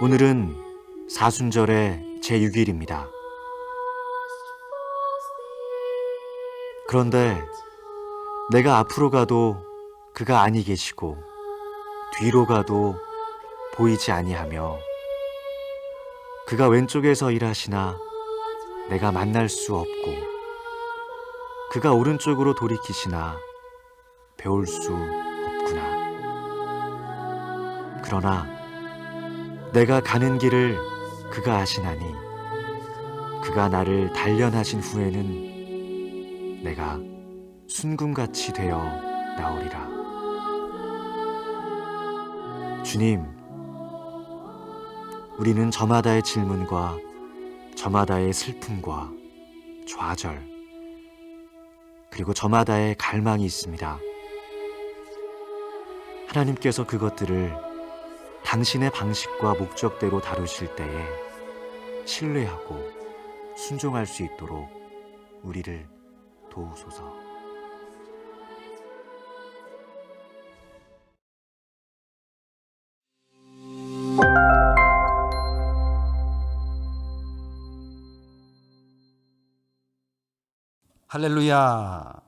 오늘은 사순절의 제6일입니다. 그런데 내가 앞으로 가도 그가 아니 계시고 뒤로 가도 보이지 아니하며 그가 왼쪽에서 일하시나 내가 만날 수 없고 그가 오른쪽으로 돌이키시나 배울 수 없구나. 그러나 내가 가는 길을 그가 아시나니 그가 나를 단련하신 후에는 내가 순금같이 되어 나오리라. 주님, 우리는 저마다의 질문과 저마다의 슬픔과 좌절, 그리고 저마다의 갈망이 있습니다. 하나님께서 그것들을 당신의 방식과 목적대로 다루실 때에 신뢰하고 순종할 수 있도록 우리를 도우소서. 할렐루야.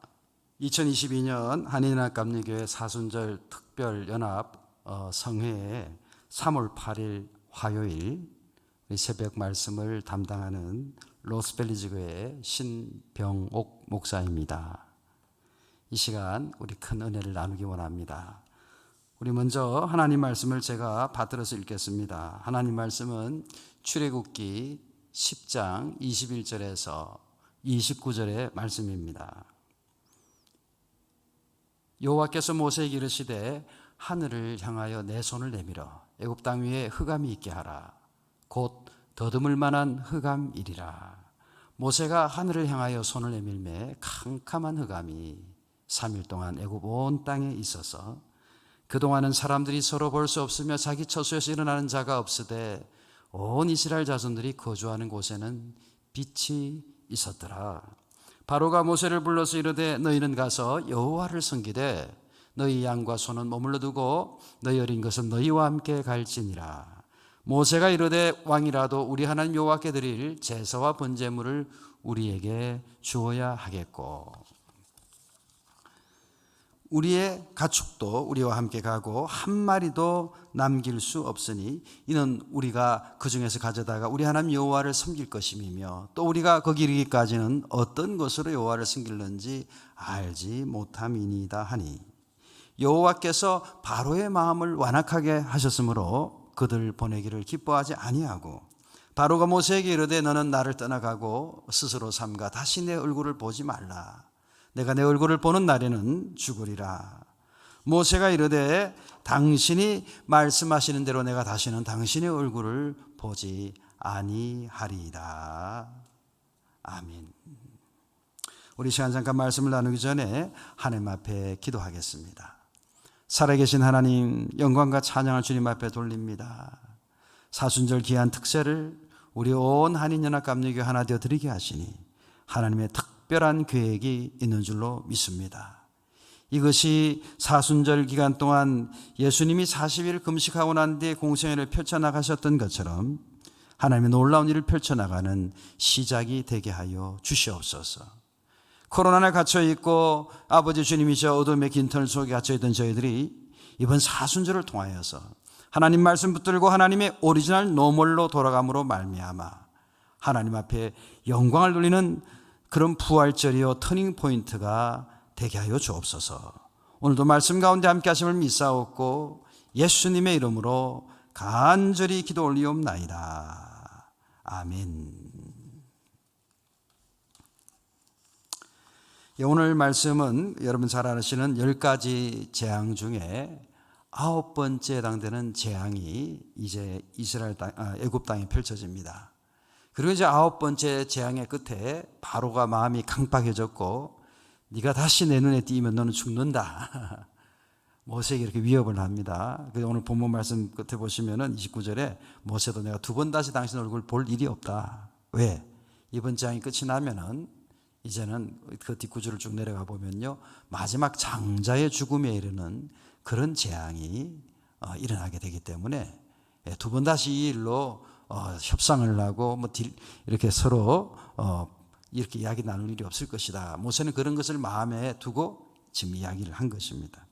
2022년 한인학감리교회 사순절 특별연합 성회에 3월 8일 화요일 우리 새벽 말씀을 담당하는 로스밸리지교회 신병옥 목사입니다. 이 시간 우리 큰 은혜를 나누기 원합니다. 우리 먼저 하나님 말씀을 제가 받들어서 읽겠습니다. 하나님 말씀은 출애굽기 10장 21절에서 29절의 말씀입니다. 여호와께서 모세에게 이르시되 하늘을 향하여 내 손을 내밀어 애굽 땅 위에 흑암이 있게 하라. 곧 더듬을 만한 흑암이리라. 모세가 하늘을 향하여 손을 내밀매 캄캄한 흑암이 3일 동안 애굽 온 땅에 있어서 그동안은 사람들이 서로 볼 수 없으며 자기 처소에서 일어나는 자가 없으되 온 이스라엘 자손들이 거주하는 곳에는 빛이 있었더라. 바로가 모세를 불러서 이르되 너희는 가서 여호와를 섬기되 너희 양과 소는 머물러 두고 너희 어린 것은 너희와 함께 갈지니라. 모세가 이르되 왕이라도 우리 하나님 여호와께 드릴 제사와 번제물을 우리에게 주어야 하겠고 우리의 가축도 우리와 함께 가고 한 마리도 남길 수 없으니 이는 우리가 그 중에서 가져다가 우리 하나님 여호와를 섬길 것임이며 또 우리가 거기 이르기까지는 어떤 것으로 여호와를 섬길는지 알지 못함이니이다 하니 여호와께서 바로의 마음을 완악하게 하셨으므로 그들 보내기를 기뻐하지 아니하고 바로가 모세에게 이르되 너는 나를 떠나가고 스스로 삼가 다시 내 얼굴을 보지 말라. 내가 내 얼굴을 보는 날에는 죽으리라. 모세가 이르되 당신이 말씀하시는 대로 내가 다시는 당신의 얼굴을 보지 아니하리이다. 아멘. 우리 시간 잠깐 말씀을 나누기 전에 하나님 앞에 기도하겠습니다. 살아계신 하나님, 영광과 찬양을 주님 앞에 돌립니다. 사순절 귀한 특세를 우리 온 한인연합감리교회 하나 되어 드리게 하시니 하나님의 특별한 계획이 있는 줄로 믿습니다. 이것이 사순절 기간 동안 예수님이 40일 금식하고 난 뒤에 공생애를 펼쳐나가셨던 것처럼 하나님의 놀라운 일을 펼쳐나가는 시작이 되게 하여 주시옵소서. 코로나에 갇혀있고 아버지 주님이 저 어둠의 긴털 속에 갇혀있던 저희들이 이번 사순절을 통하여서 하나님 말씀 붙들고 하나님의 오리지널 노멀로 돌아감으로 말미암아 하나님 앞에 영광을 돌리는 그런 부활절이요 터닝 포인트가 되게 하여 주옵소서. 오늘도 말씀 가운데 함께 하심을 믿사옵고 예수님의 이름으로 간절히 기도 올리옵나이다. 아멘. 오늘 말씀은 여러분 잘 아시는 10가지 재앙 중에 9번째에 해당되는 재앙이 이제 애굽 땅에 펼쳐집니다. 그리고 이제 9번째 재앙의 끝에 바로가 마음이 강팍해졌고 네가 다시 내 눈에 띄면 너는 죽는다. 모세에게 이렇게 위협을 합니다. 오늘 본문 말씀 끝에 보시면은 29절에 모세도 내가 2번 다시 당신 얼굴 볼 일이 없다. 왜? 이번 재앙이 끝이 나면은 이제는 그 뒷구절을 쭉 내려가 보면요, 마지막 장자의 죽음에 이르는 그런 재앙이 일어나게 되기 때문에 두 번 다시 이 일로 협상을 하고 이렇게 서로 이렇게 이야기 나눌 일이 없을 것이다. 모세는 그런 것을 마음에 두고 지금 이야기를 한 것입니다.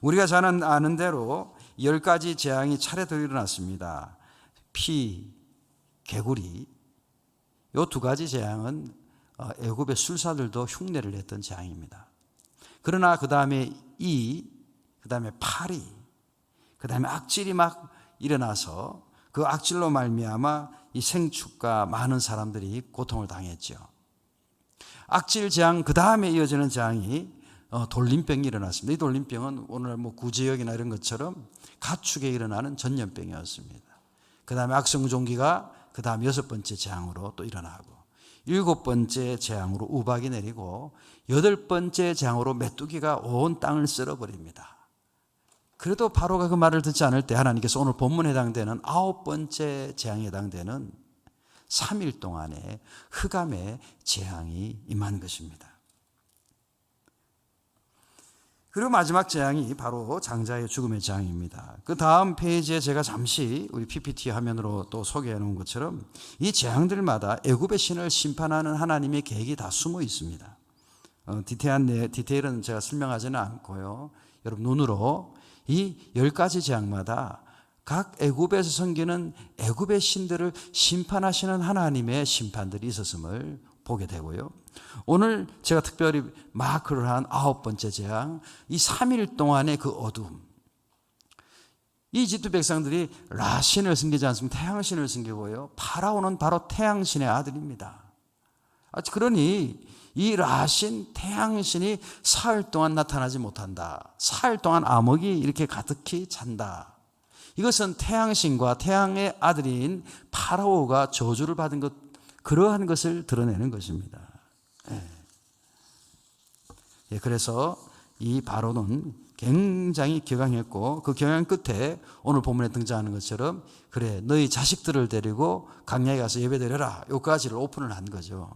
우리가 잘 아는 대로 10가지 재앙이 차례대로 일어났습니다. 피, 개구리, 이 두 가지 재앙은 애굽의 술사들도 흉내를 냈던 재앙입니다. 그러나 그 다음에 그 다음에 파리, 그 다음에 악질이 막 일어나서 그 악질로 말미암아 이 생축과 많은 사람들이 고통을 당했죠. 악질 재앙 그 다음에 이어지는 재앙이 돌림병이 일어났습니다. 이 돌림병은 오늘 구제역이나 이런 것처럼 가축에 일어나는 전염병이었습니다. 그 다음에 악성종기가 그 다음 6번째 재앙으로 또 일어나고 7번째 재앙으로 우박이 내리고 8번째 재앙으로 메뚜기가 온 땅을 쓸어버립니다. 그래도 바로가 그 말을 듣지 않을 때 하나님께서 오늘 본문에 해당되는 9번째 재앙에 해당되는 3일 동안의 흑암의 재앙이 임한 것입니다. 그리고 마지막 재앙이 바로 장자의 죽음의 재앙입니다. 그 다음 페이지에 제가 잠시 우리 PPT 화면으로 또 소개해 놓은 것처럼 이 재앙들마다 애굽의 신을 심판하는 하나님의 계획이 다 숨어 있습니다. 디테일은 제가 설명하지는 않고요. 여러분 눈으로 이 10가지 재앙마다 각 애굽에서 섬기는 애굽의 신들을 심판하시는 하나님의 심판들이 있었음을 보게 되고요. 오늘 제가 특별히 마크를 한 9번째 재앙, 이 3일 동안의 그 어두움. 이 이집트 백성들이 라신을 섬기지 않습니다. 태양신을 섬기고요. 파라오는 바로 태양신의 아들입니다. 그러니 이 라신 태양신이 사흘 동안 나타나지 못한다. 사흘 동안 암흑이 이렇게 가득히 찬다. 이것은 태양신과 태양의 아들인 파라오가 저주를 받은 것, 그러한 것을 드러내는 것입니다. 그래서 이 바로는 굉장히 격앙했고 그 격앙 끝에 오늘 본문에 등장하는 것처럼 그래 너희 자식들을 데리고 광야에 가서 예배드려라 여기까지를 오픈을 한 거죠.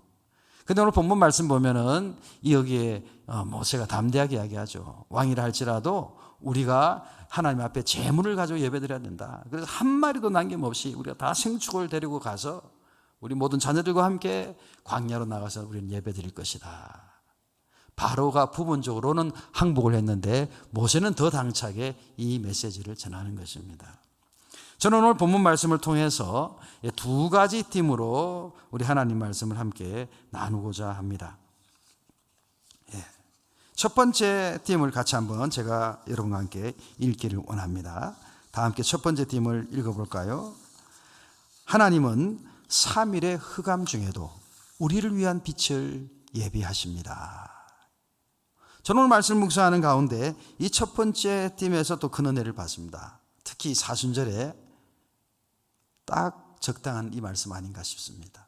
그런데 오늘 본문 말씀 보면은 여기에 모세가 담대하게 이야기하죠. 왕이라 할지라도 우리가 하나님 앞에 제물을 가지고 예배드려야 된다. 그래서 한 마리도 남김없이 우리가 다 생축을 데리고 가서 우리 모든 자녀들과 함께 광야로 나가서 우리는 예배드릴 것이다. 바로가 부분적으로는 항복을 했는데 모세는 더 당차게 이 메시지를 전하는 것입니다. 저는 오늘 본문 말씀을 통해서 2가지 팀으로 우리 하나님 말씀을 함께 나누고자 합니다. 첫 번째 팀을 같이 한번 제가 여러분과 함께 읽기를 원합니다. 다 함께 첫 번째 팀을 읽어볼까요? 하나님은 3일의 흑암 중에도 우리를 위한 빛을 예비하십니다. 저는 오늘 말씀 묵상하는 가운데 이 첫 번째 팀에서 또 큰 은혜를 받습니다. 특히 사순절에 딱 적당한 이 말씀 아닌가 싶습니다.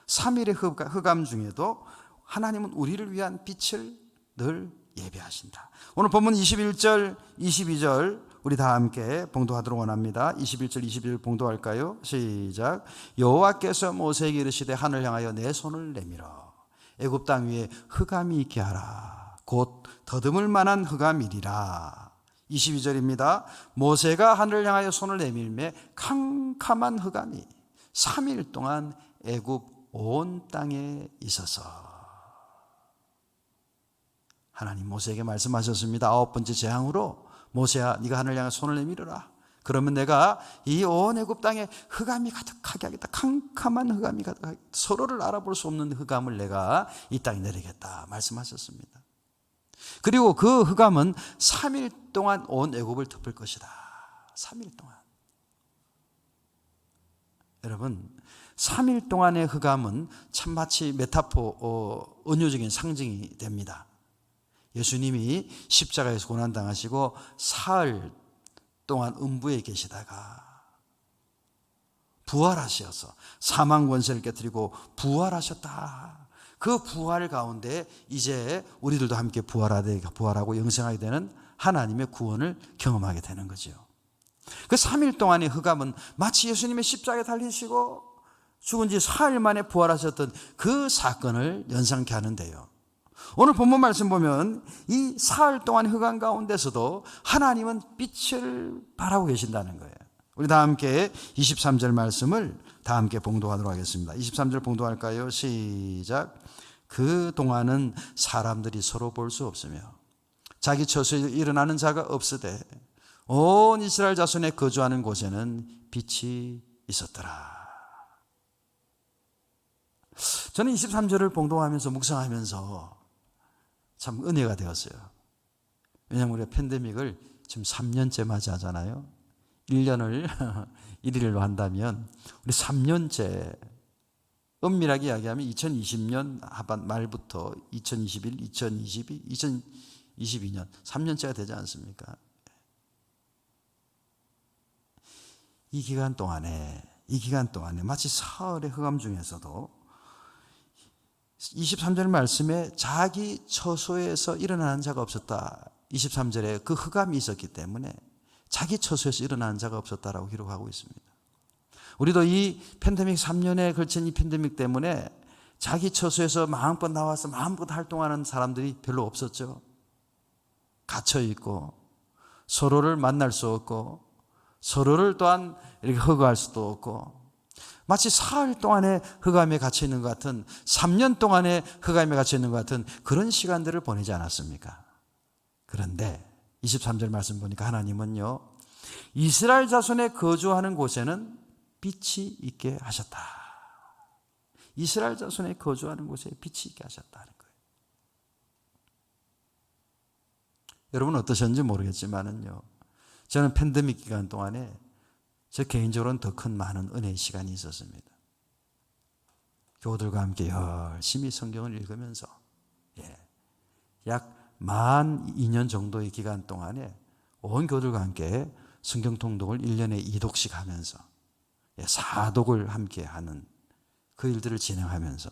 3일의 흑암 중에도 하나님은 우리를 위한 빛을 늘 예배하신다. 오늘 본문 21절, 22절 우리 다 함께 봉독하도록 원합니다. 21절, 22절 봉독할까요? 시작. 여호와께서 모세에게 이르시되 하늘 향하여 내 손을 내밀어 애굽 땅 위에 흑암이 있게 하라. 곧 더듬을 만한 흑암이리라. 22절입니다. 모세가 하늘을 향하여 손을 내밀매 캄캄한 흑암이 3일 동안 애굽 온 땅에 있어서. 하나님 모세에게 말씀하셨습니다. 9번째 재앙으로 모세야 네가 하늘을 향해 손을 내밀어라. 그러면 내가 이 온 애굽 땅에 흑암이 가득하게 하겠다. 캄캄한 흑암이 가득하게, 서로를 알아볼 수 없는 흑암을 내가 이 땅에 내리겠다 말씀하셨습니다. 그리고 그 흑암은 3일 동안 온 애굽을 덮을 것이다. 3일 동안. 여러분 3일 동안의 흑암은 참 마치 메타포 은유적인 상징이 됩니다. 예수님이 십자가에서 고난당하시고 사흘 동안 음부에 계시다가 부활하셔서 사망 권세를 깨뜨리고 부활하셨다. 그 부활 가운데 이제 우리들도 함께 부활하고 영생하게 되는 하나님의 구원을 경험하게 되는 거죠. 그 3일 동안의 흑암은 마치 예수님의 십자가에 달리시고 죽은 지 사흘 만에 부활하셨던 그 사건을 연상케 하는데요. 오늘 본문 말씀 보면 이 사흘 동안 흑암 가운데서도 하나님은 빛을 발하고 계신다는 거예요. 우리 다 함께 23절 말씀을 다 함께 봉독하도록 하겠습니다. 23절 봉독할까요? 시작. 그동안은 사람들이 서로 볼 수 없으며 자기 처소에 일어나는 자가 없으되 온 이스라엘 자손에 거주하는 곳에는 빛이 있었더라. 저는 23절을 봉독하면서 묵상하면서 참 은혜가 되었어요. 왜냐하면 우리가 팬데믹을 지금 3년째 맞이하잖아요. 1년을 1일로 한다면 우리 3년째, 엄밀하게 이야기하면 2020년 하반 말부터 2021, 2022, 2022년 3년째가 되지 않습니까? 이 기간 동안에 마치 사흘의 흑암 중에서도 23절 말씀에 자기 처소에서 일어나는 자가 없었다. 23절에 그 흑암이 있었기 때문에 자기 처소에서 일어나는 자가 없었다라고 기록하고 있습니다. 우리도 이 팬데믹 3년에 걸친 이 팬데믹 때문에 자기 처소에서 마음껏 나와서 마음껏 활동하는 사람들이 별로 없었죠. 갇혀 있고 서로를 만날 수 없고 서로를 또한 이렇게 허그할 수도 없고 마치 사흘 동안의 흑암에 갇혀 있는 것 같은 3년 동안의 흑암에 갇혀 있는 것 같은 그런 시간들을 보내지 않았습니까? 그런데 23절 말씀 보니까 하나님은요, 이스라엘 자손에 거주하는 곳에는 빛이 있게 하셨다. 이스라엘 자손에 거주하는 곳에 빛이 있게 하셨다는 거예요. 여러분 어떠셨는지 모르겠지만은요, 저는 팬데믹 기간 동안에 저 개인적으로는 더 큰 많은 은혜의 시간이 있었습니다. 교우들과 함께 열심히 성경을 읽으면서 약 만 2년 정도의 기간 동안에 온 교우들과 함께 성경 통독을 1년에 2독씩 하면서 사독을 함께 하는 그 일들을 진행하면서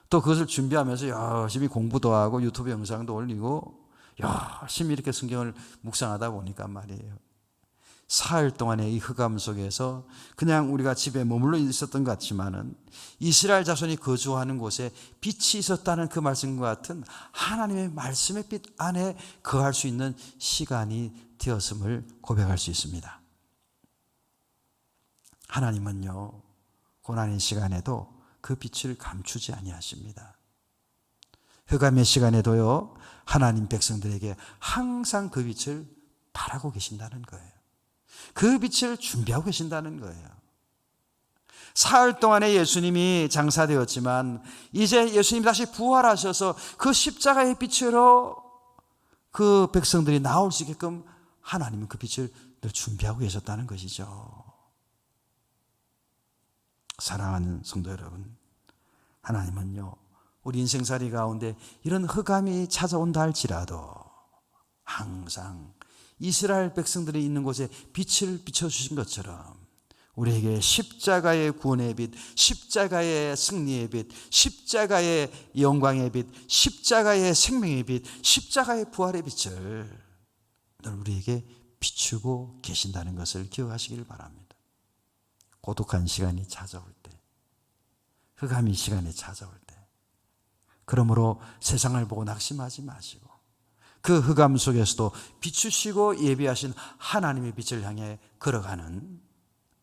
또 그것을 준비하면서 열심히 공부도 하고 유튜브 영상도 올리고 열심히 이렇게 성경을 묵상하다 보니까 말이에요, 사흘 동안의 이 흑암 속에서 그냥 우리가 집에 머물러 있었던 것 같지만은 이스라엘 자손이 거주하는 곳에 빛이 있었다는 그 말씀과 같은 하나님의 말씀의 빛 안에 거할 수 있는 시간이 되었음을 고백할 수 있습니다. 하나님은요, 고난의 시간에도 그 빛을 감추지 아니하십니다. 흑암의 시간에도요, 하나님 백성들에게 항상 그 빛을 바라고 계신다는 거예요. 그 빛을 준비하고 계신다는 거예요. 사흘 동안에 예수님이 장사되었지만 이제 예수님이 다시 부활하셔서 그 십자가의 빛으로 그 백성들이 나올 수 있게끔 하나님은 그 빛을 늘 준비하고 계셨다는 것이죠. 사랑하는 성도 여러분, 하나님은요, 우리 인생살이 가운데 이런 흑암이 찾아온다 할지라도 항상 이스라엘 백성들이 있는 곳에 빛을 비춰주신 것처럼 우리에게 십자가의 구원의 빛, 십자가의 승리의 빛, 십자가의 영광의 빛, 십자가의 생명의 빛, 십자가의 부활의 빛을 늘 우리에게 비추고 계신다는 것을 기억하시길 바랍니다. 고독한 시간이 찾아올 때, 흑암이 시간이 찾아올 때, 그러므로 세상을 보고 낙심하지 마시고 그 흑암 속에서도 비추시고 예비하신 하나님의 빛을 향해 걸어가는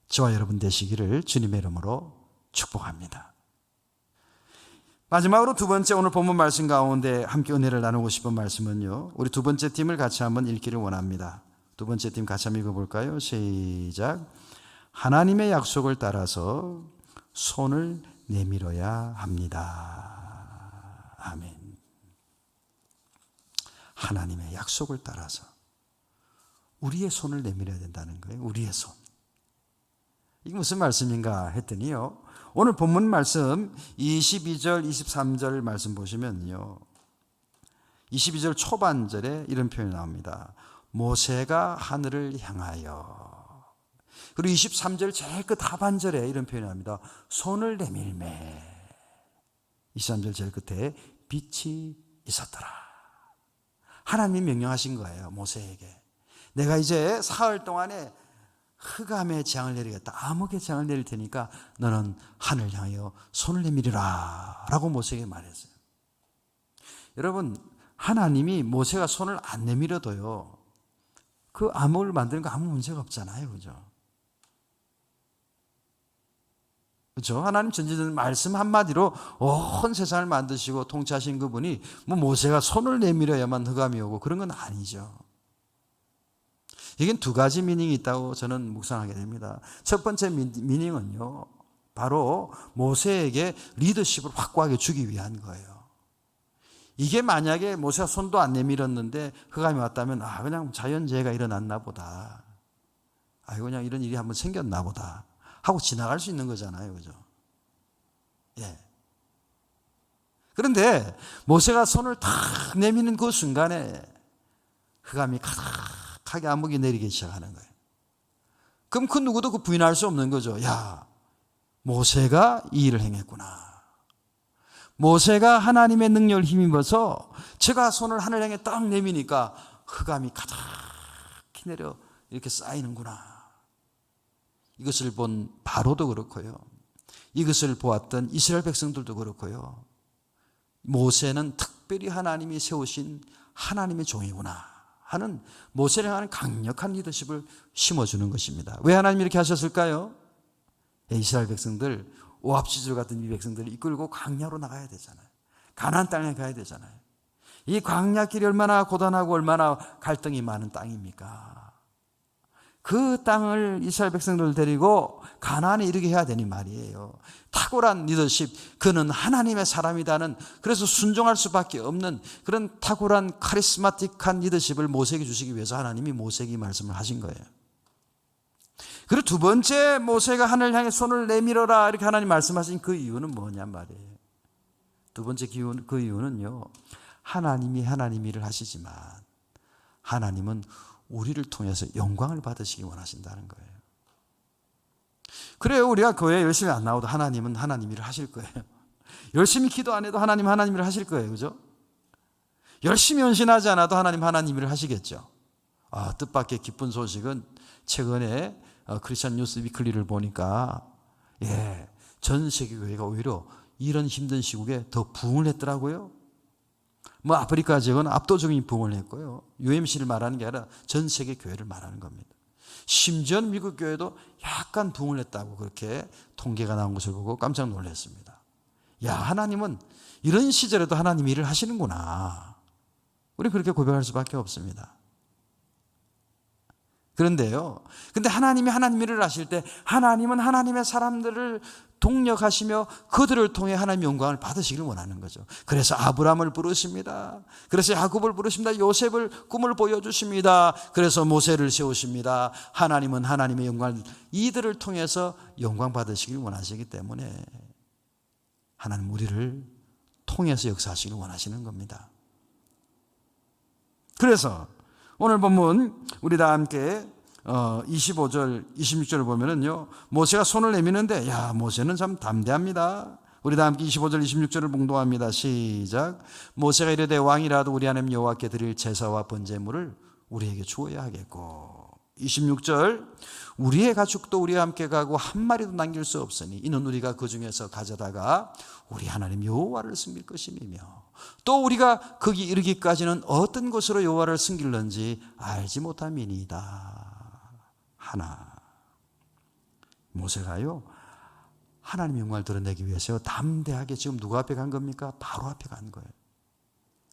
저와 여러분 되시기를 주님의 이름으로 축복합니다. 마지막으로 두 번째 오늘 본문 말씀 가운데 함께 은혜를 나누고 싶은 말씀은요, 우리 두 번째 팀을 같이 한번 읽기를 원합니다. 두 번째 팀 같이 한번 읽어볼까요? 시작. 하나님의 약속을 따라서 손을 내밀어야 합니다. 아멘. 하나님의 약속을 따라서 우리의 손을 내밀어야 된다는 거예요. 우리의 손. 이게 무슨 말씀인가 했더니요, 오늘 본문 말씀 22절 23절 말씀 보시면요, 22절 초반절에 이런 표현이 나옵니다. 모세가 하늘을 향하여. 그리고 23절 제일 끝 하반절에 이런 표현이 나옵니다. 손을 내밀매. 23절 제일 끝에 빛이 있었더라. 하나님이 명령하신 거예요, 모세에게. 내가 이제 사흘 동안에 흑암의 재앙을 내리겠다. 암흑의 재앙을 내릴 테니까 너는 하늘을 향하여 손을 내밀으라 라고 모세에게 말했어요. 여러분, 하나님이 모세가 손을 안 내밀어도요, 그 암흑을 만드는 거 아무 문제가 없잖아요, 그죠? 그렇죠? 하나님 전지전 말씀 한마디로 온 세상을 만드시고 통치하신 그분이 뭐 모세가 손을 내밀어야만 흑암이 오고 그런 건 아니죠. 이게 두 가지 미닝이 있다고 저는 묵상하게 됩니다. 첫 번째 미닝은요, 바로 모세에게 리더십을 확고하게 주기 위한 거예요. 이게 만약에 모세가 손도 안 내밀었는데 흑암이 왔다면 그냥 자연재해가 일어났나 보다, 그냥 이런 일이 한번 생겼나 보다 하고 지나갈 수 있는 거잖아요. 그죠? 예. 그런데 모세가 손을 탁 내미는 그 순간에 흑암이 가득하게 암흑이 내리기 시작하는 거예요. 그럼 그 누구도 그 부인할 수 없는 거죠. 야, 모세가 이 일을 행했구나. 모세가 하나님의 능력을 힘입어서 제가 손을 하늘 향해 딱 내미니까 흑암이 가득히 내려 이렇게 쌓이는구나. 이것을 본 바로도 그렇고요, 이것을 보았던 이스라엘 백성들도 그렇고요, 모세는 특별히 하나님이 세우신 하나님의 종이구나 하는 모세를 향한 강력한 리더십을 심어주는 것입니다. 왜 하나님이 이렇게 하셨을까요? 이스라엘 백성들, 오합지졸 같은 이 백성들을 이끌고 광야로 나가야 되잖아요. 가나안 땅에 가야 되잖아요. 이 광야길이 얼마나 고단하고 얼마나 갈등이 많은 땅입니까? 그 땅을 이스라엘 백성들을 데리고 가나안에 이르게 해야 되니 말이에요. 탁월한 리더십, 그는 하나님의 사람이다는, 그래서 순종할 수밖에 없는 그런 탁월한 카리스마틱한 리더십을 모세에게 주시기 위해서 하나님이 모세에게 말씀을 하신 거예요. 그리고 두 번째, 모세가 하늘 향해 손을 내밀어라 이렇게 하나님 말씀하신 그 이유는 뭐냐 말이에요. 두 번째 그 이유는요, 하나님이 하나님 일을 하시지만 하나님은 우리를 통해서 영광을 받으시기 원하신다는 거예요. 그래요, 우리가 교회에 열심히 안 나와도 하나님은 하나님 일을 하실 거예요. 열심히 기도 안 해도 하나님 하나님 일을 하실 거예요. 그죠? 열심히 헌신하지 않아도 하나님 하나님 일을 하시겠죠. 뜻밖의 기쁜 소식은 최근에 크리스천 뉴스 위클리를 보니까 전 세계 교회가 오히려 이런 힘든 시국에 더 부흥을 했더라고요. 아프리카 지역은 압도적인 부흥을 했고요, UMC를 말하는 게 아니라 전 세계 교회를 말하는 겁니다. 심지어 미국 교회도 약간 부흥을 했다고 그렇게 통계가 나온 것을 보고 깜짝 놀랐습니다. 야, 하나님은 이런 시절에도 하나님 일을 하시는구나. 우리 그렇게 고백할 수밖에 없습니다. 그런데요, 근데 하나님이 하나님 일을 하실 때 하나님은 하나님의 사람들을 동력하시며 그들을 통해 하나님의 영광을 받으시기를 원하는 거죠. 그래서 아브라함을 부르십니다. 그래서 야곱을 부르십니다. 요셉을 꿈을 보여주십니다. 그래서 모세를 세우십니다. 하나님은 하나님의 영광을 이들을 통해서 영광 받으시기를 원하시기 때문에 하나님 우리를 통해서 역사하시기를 원하시는 겁니다. 그래서 오늘 본문 우리 다 함께 25절, 26절을 보면은요, 모세가 손을 내미는데, 모세는 참 담대합니다. 우리 다 함께 25절, 26절을 봉독합니다. 시작. 모세가 이르되 왕이라도 우리 하나님 여호와께 드릴 제사와 번제물을 우리에게 주어야 하겠고. 26절. 우리의 가축도 우리와 함께 가고 한 마리도 남길 수 없으니 이는 우리가 그 중에서 가져다가 우리 하나님 여호와를 섬길 것임이며 또 우리가 거기 이르기까지는 어떤 곳으로 여호와를 섬길는지 알지 못함이니이다. 하나, 모세가요, 하나님의 영광을 드러내기 위해서 담대하게 지금 누구 앞에 간 겁니까? 바로 앞에 간 거예요.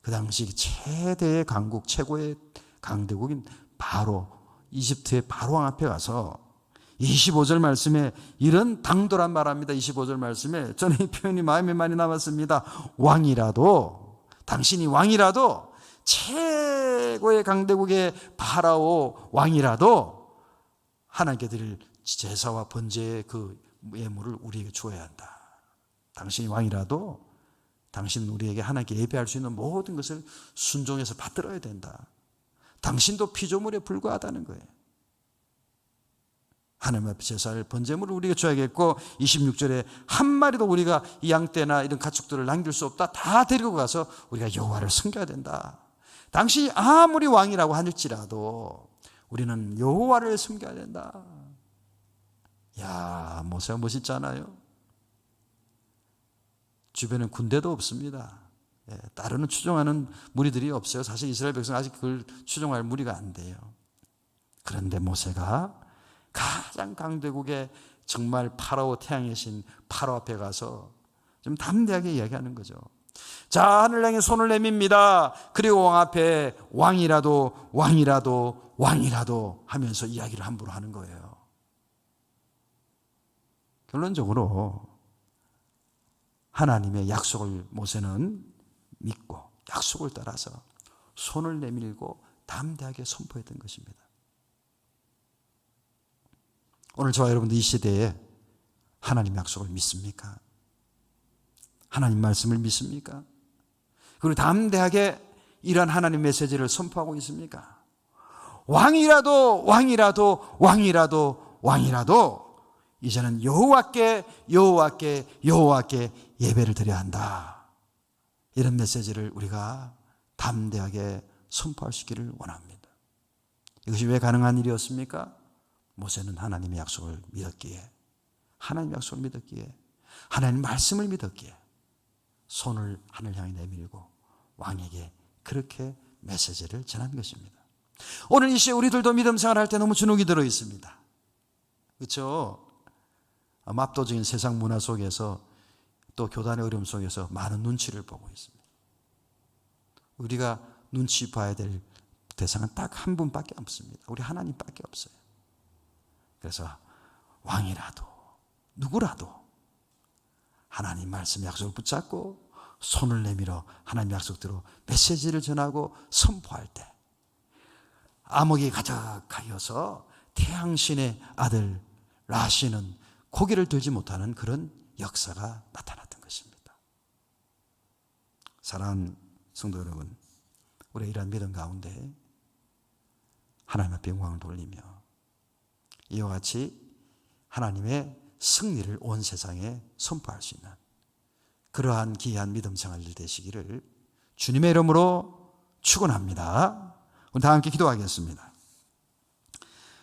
그 당시 최대의 강국, 최고의 강대국인 바로, 이집트의 바로왕 앞에 가서 25절 말씀에 이런 당돌한 말합니다. 25절 말씀에 저는 이 표현이 마음에 많이 남았습니다. 왕이라도, 당신이 왕이라도, 최고의 강대국의 파라오 왕이라도 하나님께 드릴 제사와 번제의 그 예물을 우리에게 주어야 한다. 당신이 왕이라도 당신은 우리에게 하나님께 예배할 수 있는 모든 것을 순종해서 받들어야 된다. 당신도 피조물에 불과하다는 거예요. 하나님 앞에 제사를 번제물을 우리에게 줘야겠고, 26절에 한 마리도 우리가 이 양떼나 이런 가축들을 남길 수 없다. 다 데리고 가서 우리가 여호와를 섬겨야 된다. 당신이 아무리 왕이라고 할지라도 우리는 여호와를 섬겨야 된다. 야, 모세가 멋있잖아요. 주변에 군대도 없습니다. 따르는 추종하는 무리들이 없어요. 사실 이스라엘 백성 아직 그걸 추종할 무리가 안 돼요. 그런데 모세가 가장 강대국의 정말 파라오 태양의 신 파라오 앞에 가서 좀 담대하게 이야기하는 거죠. 자, 하늘 향해 손을 내밉니다. 그리고 왕 앞에 왕이라도 하면서 이야기를 함부로 하는 거예요. 결론적으로 하나님의 약속을 모세는 믿고 약속을 따라서 손을 내밀고 담대하게 선포했던 것입니다. 오늘 저와 여러분들 이 시대에 하나님 약속을 믿습니까? 하나님 말씀을 믿습니까? 그리고 담대하게 이러한 하나님 메시지를 선포하고 있습니까? 왕이라도 이제는 여호와께 예배를 드려야 한다. 이런 메시지를 우리가 담대하게 선포할 수 있기를 원합니다. 이것이 왜 가능한 일이었습니까? 모세는 하나님의 약속을 믿었기에, 하나님 말씀을 믿었기에 손을 하늘 향해 내밀고 왕에게 그렇게 메시지를 전한 것입니다. 오늘 이 시에 우리들도 믿음 생활할 때 너무 주눅이 들어 있습니다. 그렇죠? 압도적인 세상 문화 속에서 또 교단의 어려움 속에서 많은 눈치를 보고 있습니다. 우리가 눈치 봐야 될 대상은 딱 한 분밖에 없습니다. 우리 하나님밖에 없어요. 그래서 왕이라도 누구라도 하나님 말씀 약속을 붙잡고 손을 내밀어 하나님 약속대로 메시지를 전하고 선포할 때 암흑이 가득하여서 태양신의 아들 라시는 고개를 들지 못하는 그런 역사가 나타났던 것입니다. 사랑하는 성도 여러분, 우리 이러한 믿음 가운데 하나님 앞에 영광을 돌리며 이와 같이 하나님의 승리를 온 세상에 선포할 수 있는 그러한 귀한 믿음 생활이 되시기를 주님의 이름으로 축원합니다. 오늘 다 함께 기도하겠습니다.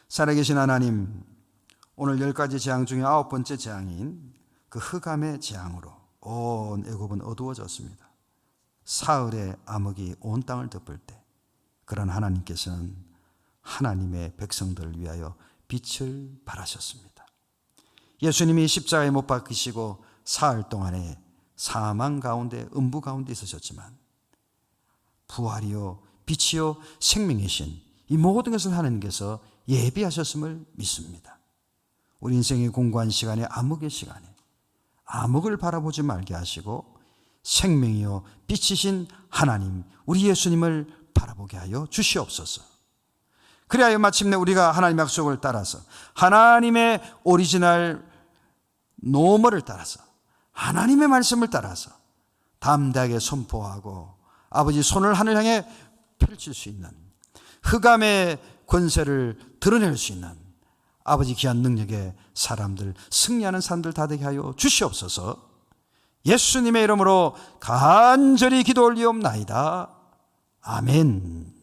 살아계신 하나님, 오늘 10가지 재앙 중에 9번째 재앙인 그 흑암의 재앙으로 온 애굽은 어두워졌습니다. 사흘의 암흑이 온 땅을 덮을 때 그런 하나님께서는 하나님의 백성들을 위하여 빛을 발하셨습니다. 예수님이 십자가에 못 박히시고 사흘 동안에 사망 가운데 음부 가운데 있으셨지만 부활이요 빛이요 생명이신 이 모든 것을 하나님께서 예비하셨음을 믿습니다. 우리 인생의 공고한 시간에 암흑의 시간에 암흑을 바라보지 말게 하시고 생명이요 빛이신 하나님 우리 예수님을 바라보게 하여 주시옵소서. 그리하여 마침내 우리가 하나님의 약속을 따라서 하나님의 오리지널 노멀을 따라서 하나님의 말씀을 따라서 담대하게 선포하고 아버지 손을 하늘 향해 펼칠 수 있는 흑암의 권세를 드러낼 수 있는 아버지 귀한 능력의 사람들, 승리하는 사람들 다 되게 하여 주시옵소서. 예수님의 이름으로 간절히 기도 올리옵나이다. 아멘.